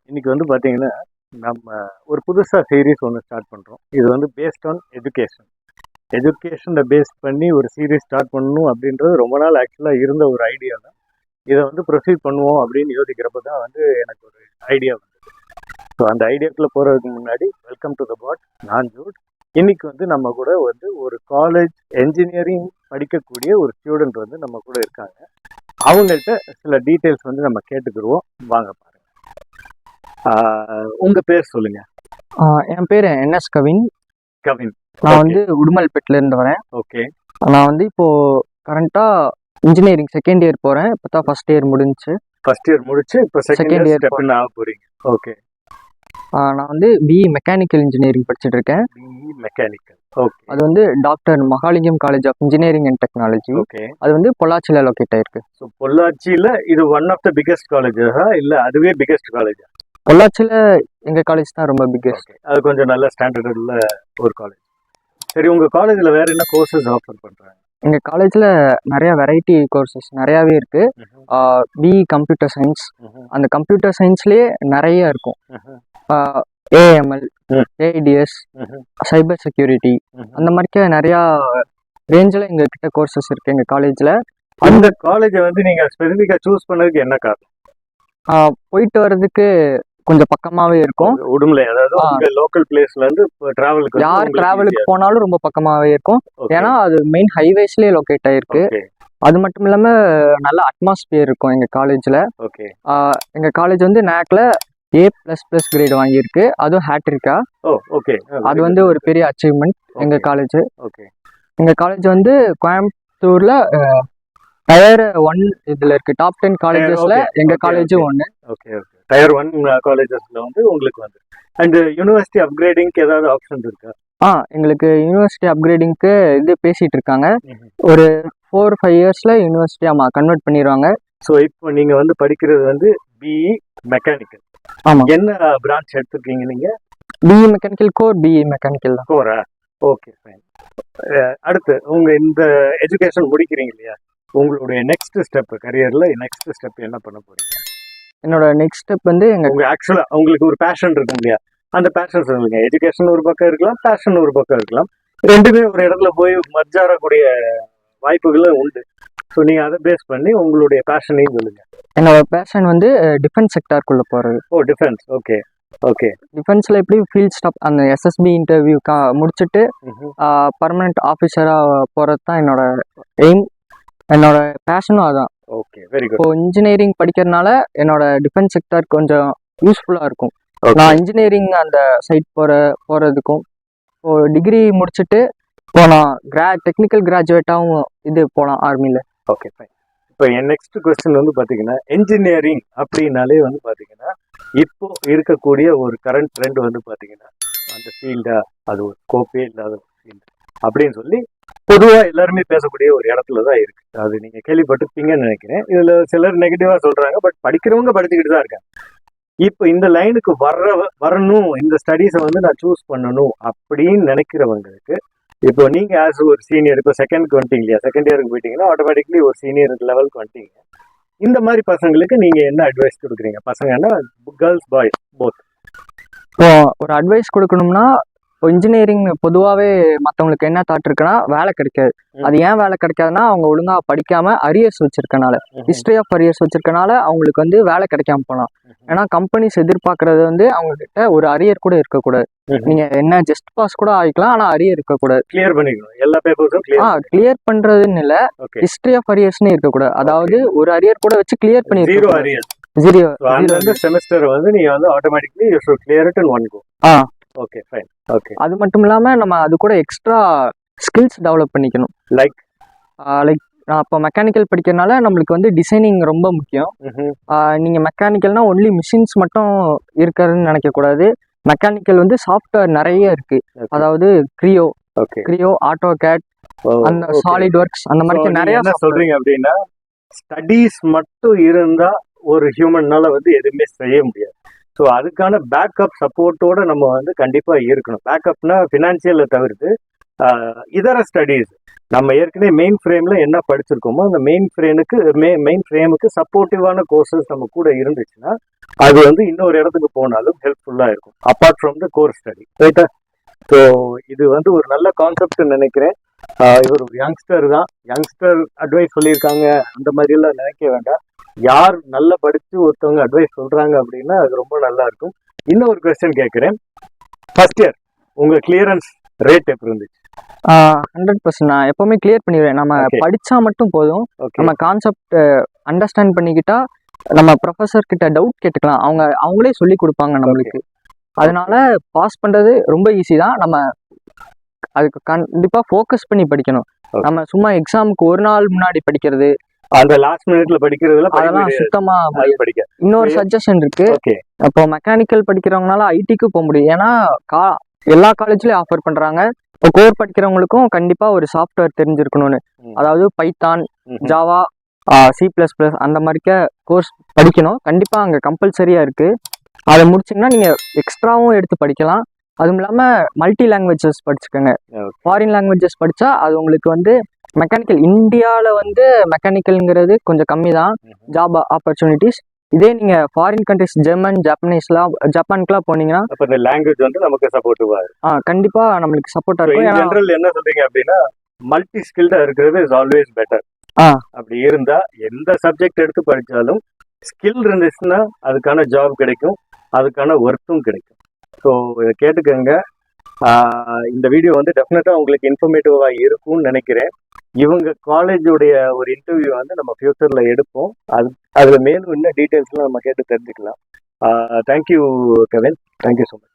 இன்னைக்கு வந்து பார்த்தீங்கன்னா, நம்ம ஒரு புதுசா சீரிஸ் ஒண்ணு ஸ்டார்ட் பண்றோம். இது வந்து பேஸ்ட் ஆன் எஜுகேஷன். எஜுகேஷன பேஸ் பண்ணி ஒரு சீரிஸ் ஸ்டார்ட் பண்ணணும் அப்படின்றது ரொம்ப நாள் ஆக்சுவலா இருந்த ஒரு ஐடியா தான். இத வந்து ப்ரொசீட் பண்ணுவோம் அப்படின்னு யோசிக்கிறப்ப தான் வந்து எனக்கு ஒரு ஐடியா வந்தது. ஸோ அந்த ஐடியாக்குள்ள போறதுக்கு முன்னாடி வெல்கம் டு த பாட். நான் ஜூட். இன்னைக்கு வந்து நம்ம கூட வந்து ஒரு காலேஜ் என்ஜினியரிங் படிக்கக்கூடிய ஒரு ஸ்டூடெண்ட் வந்து நம்ம கூட இருக்காங்க. அவங்கள்ட்ட சில டீட்டெயில்ஸ் வந்து நம்ம கேட்டுக்கிடுவோம். வாங்க பாருங்க. உங்க பேர் சொல்லுங்க. என் பேர் என்எஸ் கவின். கவின். நான் வந்து உடுமல்பேட்டில் இருந்து வரேன். ஓகே. நான் வந்து இப்போ கரண்டாக இன்ஜினியரிங் செகண்ட் இயர் போகிறேன். இப்போ தான் ஃபர்ஸ்ட் இயர் முடிஞ்சுச்சு. ஃபர்ஸ்ட் இயர் முடிச்சு இப்போ செகண்ட் இயர் ஸ்டெப் ஆக போறீங்க. ஓகே. நான் வந்து பிஇ மெக்கானிக்கல் இன்ஜினியரிங் படிச்சுட்டு இருக்கேன். BE mechanical. ஓகே. அது வந்து doctor Mahalingam college of engineering and technology. Okay. அது வந்து பொள்ளாச்சியில் லொக்கேட் ஆயிருக்கு. ஸோ பொள்ளாச்சியில் இது ஒன் ஆஃப் த பிகெஸ்ட் காலேஜா இல்லை அதுவே பிகெஸ்ட் காலேஜா? பொள்ளாச்சியில் எங்கள் காலேஜ் தான் ரொம்ப பிக்கெஸ்ட். அது கொஞ்சம் நல்ல ஸ்டாண்டர்ட் உள்ள ஒரு காலேஜ். சரி, உங்கள் காலேஜில் வேற என்ன கோர்சஸ் ஆஃபர் பண்ணுறாங்க? எங்கள் காலேஜில் நிறையா வெரைட்டி கோர்சஸ் நிறையாவே இருக்குது. BE computer science. அந்த கம்ப்யூட்டர் சயின்ஸ்லேயே நிறைய இருக்கும். ஏஎம்எல், ஏஐடிஎஸ், சைபர் செக்யூரிட்டி, அந்த மாதிரி நிறையா ரேஞ்சில் எங்ககிட்ட கோர்சஸ் இருக்குது எங்கள் காலேஜில். அந்த காலேஜை வந்து நீங்கள் ஸ்பெசிஃபிக்காக சூஸ் பண்ணதுக்கு என்ன காரணம்? போயிட்டு வர்றதுக்கு கொஞ்சம் பக்கமாவே இருக்கும். உடுமலை, அதாவது உங்க லோக்கல் பிளேஸ்ல இருந்து டிராவலுக்கு யார் டிராவலுக்கு போனாலும் ரொம்ப பக்கமாவே இருக்கும். ஏன்னா அது மெயின் ஹைவேஸ்லயே லொக்கேட் ஆயிருக்கு. அது மட்டும் இல்லாம நல்ல அட்மாஸ்பியர் இருக்கும் எங்க காலேஜ்ல. எங்க காலேஜ் வந்து நேக்ல A++ கிரேட் வாங்கியிருக்கு. அதுவும் ஹேட்ரிக்கா. அது வந்து ஒரு பெரிய அச்சீவ்மெண்ட் எங்க காலேஜ். எங்க காலேஜ் வந்து கோயம்புத்தூர்ல டயர் 1 இதுல இருக்கு. டாப் 10 காலேஜஸ்ல எங்க காலேஜும் ஒன்று. டயர் 1 காலேஜஸ்ல வந்து உங்களுக்கு வந்து அண்ட் யூனிவர்சிட்டி அப்கிரேடிங்க்கு ஏதாவது ஆப்ஷன் இருக்கா? எங்களுக்கு யூனிவர்சிட்டி அப்கிரேடிங்க்கு இது பேசிட்டு இருக்காங்க. ஒரு 4-5 இயர்ஸ்ல யூனிவர்சிட்டி கன்வெர்ட் பண்ணிடுவாங்க. ஸோ இப்போ நீங்க வந்து படிக்கிறது வந்து பிஇ மெக்கானிக்கல். ஆமா. என்ன பிரான்ச் எடுத்துருக்கீங்க நீங்க? BE mechanical core. BE mechanical தான். கோரா? Okay, fine. அடுத்து உங்க இந்த எஜுகேஷன் முடிக்கிறீங்க இல்லையா, உங்களுடைய நெக்ஸ்ட் ஸ்டெப், கரியர்ல நெக்ஸ்ட் ஸ்டெப் என்ன பண்ண போறீங்க? என்னோட நெக்ஸ்ட் ஸ்டெப் வந்து ஆக்சுவலா உங்களுக்கு ஒரு பேஷன் இருக்கும் இல்லையா, அந்த பேஷன் சொல்லுங்க. எஜுகேஷன் ஒரு பக்கம் இருக்கலாம், பேஷன் ஒரு பக்கம் இருக்கலாம். ரெண்டுமே ஒரு இடத்துல போய் மர்ஜ் ஆகக்கூடிய வாய்ப்புகளும் உண்டு. ஸோ நீங்க அதை பேஸ் பண்ணி உங்களுடைய பேஷனையும் சொல்லுங்க. என்னோட பேஷன் வந்து டிஃபென்ஸ் செக்டாருக்குள்ள போறது. டிஃபென்ஸ். ஓகே. ஓகே. டிஃபென்ஸ்ல எப்படி ஃபீல்ட் ஸ்டாப் அந்த எஸ்எஸ்பி இன்டர்வியூ முடிச்சுட்டு பர்மனெண்ட் ஆஃபீஸரா போறது தான் என்னோட எய்ம். என்னோட பேஷனும் அதான். Okay, very good. இப்போ இன்ஜினியரிங் படிக்கிறதுனால என்னோட டிஃபென்ஸ் செக்டார் கொஞ்சம் யூஸ்ஃபுல்லா இருக்கும். நான் இன்ஜினியரிங் அந்த சைட் போறதுக்கும் இப்போ டிகிரி முடிச்சுட்டு இப்போ நான் டெக்னிக்கல் கிராஜுவேட்டாகவும் இது போகலாம் ஆர்மியில். Okay, fine. இப்போ என் நெக்ஸ்ட் கொஸ்டின் வந்து பார்த்தீங்கன்னா, என்ஜினியரிங் அப்படின்னாலே வந்து பார்த்தீங்கன்னா இப்போ இருக்கக்கூடிய ஒரு கரண்ட் ட்ரெண்ட் வந்து பார்த்தீங்கன்னா அந்த ஃபீல்டா அது ஒரு ஸ்கோப்பே இல்லாத ஒரு ஃபீல்டு அப்படின்னு சொல்லி பொதுவாக எல்லாருமே பேசக்கூடிய ஒரு இடத்துல தான் இருக்கு. அது நீங்க கேள்விப்பட்டிருப்பீங்கன்னு நினைக்கிறேன். இதுல சிலர் நெகட்டிவா சொல்றாங்க, பட் படிக்கிறவங்க படிச்சுக்கிட்டு தான் இருக்காங்க. இப்போ இந்த லைனுக்கு வரணும், இந்த ஸ்டடீஸை வந்து நான் சூஸ் பண்ணணும் அப்படின்னு நினைக்கிறவங்களுக்கு இப்போ நீங்க ஆஸ் ஒரு சீனியர், இப்போ செகண்ட்க்கு வந்துட்டீங்க இல்லையா, செகண்ட் இயருக்கு போயிட்டீங்கன்னா ஆட்டோமேட்டிக்லி ஒரு சீனியர் லெவலுக்கு வந்துட்டீங்க. இந்த மாதிரி பசங்களுக்கு நீங்க என்ன அட்வைஸ் கொடுக்குறீங்க? பசங்கன்னா கேர்ள்ஸ், பாய்ஸ் போத். இப்போ ஒரு அட்வைஸ் கொடுக்கணும்னா, இப்போ இன்ஜினியரிங் பொதுவாகவே மற்றவங்களுக்கு என்ன தாட் இருக்குன்னா வேலை கிடைக்காது. அது ஏன் வேலை கிடைக்காதுன்னா அவங்க ஒழுங்காக படிக்காம அரியர்ஸ் வச்சிருக்கனால, ஹிஸ்ட்ரி ஆஃப் அரியர்ஸ் வச்சிருக்கனால அவங்களுக்கு வந்து வேலை கிடைக்காம போகலாம். ஏன்னா கம்பெனிஸ் எதிர்பார்க்கறது வந்து அவங்க கிட்ட ஒரு அரியர் கூட இருக்கக்கூடாது. நீங்க என்ன ஜஸ்ட் பாஸ் கூட ஆகிக்கலாம், ஆனா அரியர் இருக்கக்கூடாது. கிளியர் பண்ணிக்கணும் எல்லா பேப்பர்ஸும். கிளியர் பண்றதுன்னு இல்ல, ஹிஸ்ட்ரி ஆஃப் அரியர்ஸ்னு இருக்கக்கூடாது. அதாவது ஒரு அரியர் கூட வச்சு கிளியர் பண்ணி செமஸ்டர் வந்து நீங்க வந்து automatically you should clear it in one go. Okay, fine. Okay. அது மட்டும் இல்லாம நம்ம அது கூட எக்ஸ்ட்ரா ஸ்கில்ஸ் டெவலப் பண்ணிக்கணும். லைக் நான் இப்போ மெக்கானிக்கல் படிக்கிறதுனால நம்மளுக்கு வந்து டிசைனிங் ரொம்ப முக்கியம். நீங்க மெக்கானிக்கல்னா ஒன்லி மிஷின்ஸ் மட்டும் இருக்கிறதுன்னு நினைக்க கூடாது. மெக்கானிக்கல் வந்து சாஃப்ட்வேர் நிறைய இருக்கு. அதாவது கிரியோ, ஆட்டோகேட், அந்த சாலிட் ஒர்க்ஸ், அந்த மாதிரி நிறைய. என்ன சொல்றீங்க அப்படின்னா, ஸ்டடீஸ் மட்டும் இருந்தா ஒரு ஹியூமன்னால வந்து எதுவுமே செய்ய முடியாது. ஸோ அதுக்கான பேக்கப் சப்போர்ட்டோட நம்ம வந்து கண்டிப்பாக இருக்கணும். பேக்கப்னா ஃபினான்சியலை தவிர்த்து இதர ஸ்டடீஸ் நம்ம ஏற்கனவே மெயின் ஃப்ரேம்ல என்ன படிச்சிருக்கோமோ அந்த மெயின் ஃப்ரேமுக்கு சப்போர்ட்டிவான கோர்சஸ் நம்ம கூட இருந்துச்சுன்னா அது வந்து இன்னொரு இடத்துக்கு போனாலும் ஹெல்ப்ஃபுல்லா இருக்கும் apart from the core study ரைட்டா. ஸோ இது வந்து ஒரு நல்ல கான்செப்ட் நினைக்கிறேன். இவர் ஒரு யங்ஸ்டர் தான், யங்ஸ்டர் அட்வைஸ் சொல்லியிருக்காங்க அந்த மாதிரி எல்லாம் நினைக்க வேண்டாம். யார் நல்லா படிச்சு ஒருத்தவங்க அட்வைஸ் சொல்றாங்க அப்படின்னா அது ரொம்ப நல்லா இருக்கும். இன்னொரு கொஸ்டின் கேட்கிறேன். ஃபர்ஸ்ட் இயர் உங்க கிளியரன்ஸ் ரேட் எப்படி இருந்துச்சு? 100% நான் எப்பவுமே கிளியர் பண்ணிடுவேன். நம்ம Okay. படிச்சா மட்டும் போதும். ஓகே நம்ம கான்செப்ட் அண்டர்ஸ்டாண்ட் பண்ணிக்கிட்டா நம்ம ப்ரொஃபஸர் கிட்ட டவுட் கேட்டுக்கலாம். அவங்களே சொல்லி கொடுப்பாங்க நம்மளுக்கு. அதனால பாஸ் பண்றது ரொம்ப ஈஸி தான். நம்ம அதுக்கு கண்டிப்பா ஃபோக்கஸ் பண்ணி படிக்கணும். Okay. நம்ம சும்மா எக்ஸாமுக்கு ஒரு நாள் முன்னாடி படிக்கிறது அந்த லாஸ்ட் மினிட்ல படிக்கிறதுல அதெல்லாம் சுத்தமா முடியாது. படிக்க. இன்னொரு சஜஷன் இருக்கு. ஓகே இப்போ மெக்கானிக்கல் படிக்கிறவங்கனால ஐடிக்கு போக முடியும். ஏன்னா எல்லா காலேஜ்லயும் ஆஃபர் பண்றாங்க. இப்போ கோர் படிக்கிறவங்களுக்கும் கண்டிப்பா ஒரு சாஃப்ட்வேர் தெரிஞ்சிருக்கணும்னு. அதாவது பைத்தான், ஜாவா, C++ அந்த மாதிரிக்க கோர்ஸ் படிக்கணும். கண்டிப்பா அங்க கம்பல்சரியா இருக்கு. அதை முடிச்சிங்கன்னா நீங்க எக்ஸ்ட்ராவும் எடுத்து படிக்கலாம். அதுவும் இல்லாம மல்டி லாங்குவேஜஸ் படிச்சுக்கோங்க. ஃபாரின் லாங்குவேஜஸ் படிச்சா அது உங்களுக்கு வந்து மெக்கானிக்கல் இந்தியாவில் வந்து மெக்கானிக்கல்ங்கிறது கொஞ்சம் கம்மி தான் ஜாப் ஆப்பர்ச்சுனிட்டிஸ். இதே நீங்க ஃபாரின் கண்ட்ரிஸ் ஜெர்மன், ஜப்பானுக்குலாம் போனீங்கன்னா அப்ப இந்த லாங்குவேஜ் வந்து நமக்கு சப்போர்ட்டிவா இருக்கு. கண்டிப்பா நம்மளுக்கு சப்போர்ட்டா இருக்கும். ஏன்னா ஜெனரல் என்ன சொல்றீங்க அப்படின்னா மல்டி ஸ்கில்டா இருக்கிறது இஸ் ஆல்வேஸ் பெட்டர். அப்படி இருந்தா எந்த சப்ஜெக்ட் எடுத்து படிச்சாலும் ஸ்கில் இருந்துச்சுன்னா அதுக்கான ஜாப் கிடைக்கும், அதுக்கான ஒர்க்கும் கிடைக்கும். ஸோ இதை கேட்டுக்கோங்க. இந்த வீடியோ வந்து டெஃபினட்டா உங்களுக்கு இன்ஃபர்மேட்டிவா இருக்கும்னு நினைக்கிறேன். இவங்க காலேஜுடைய ஒரு இன்டர்வியூ வந்து நம்ம ஃபியூச்சர்ல எடுப்போம். அதுல மேலும் இன்னும் டீட்டெயில்ஸ்லாம் நம்ம கேட்டு தெரிஞ்சுக்கலாம். Thank you Kevin, thank you so much.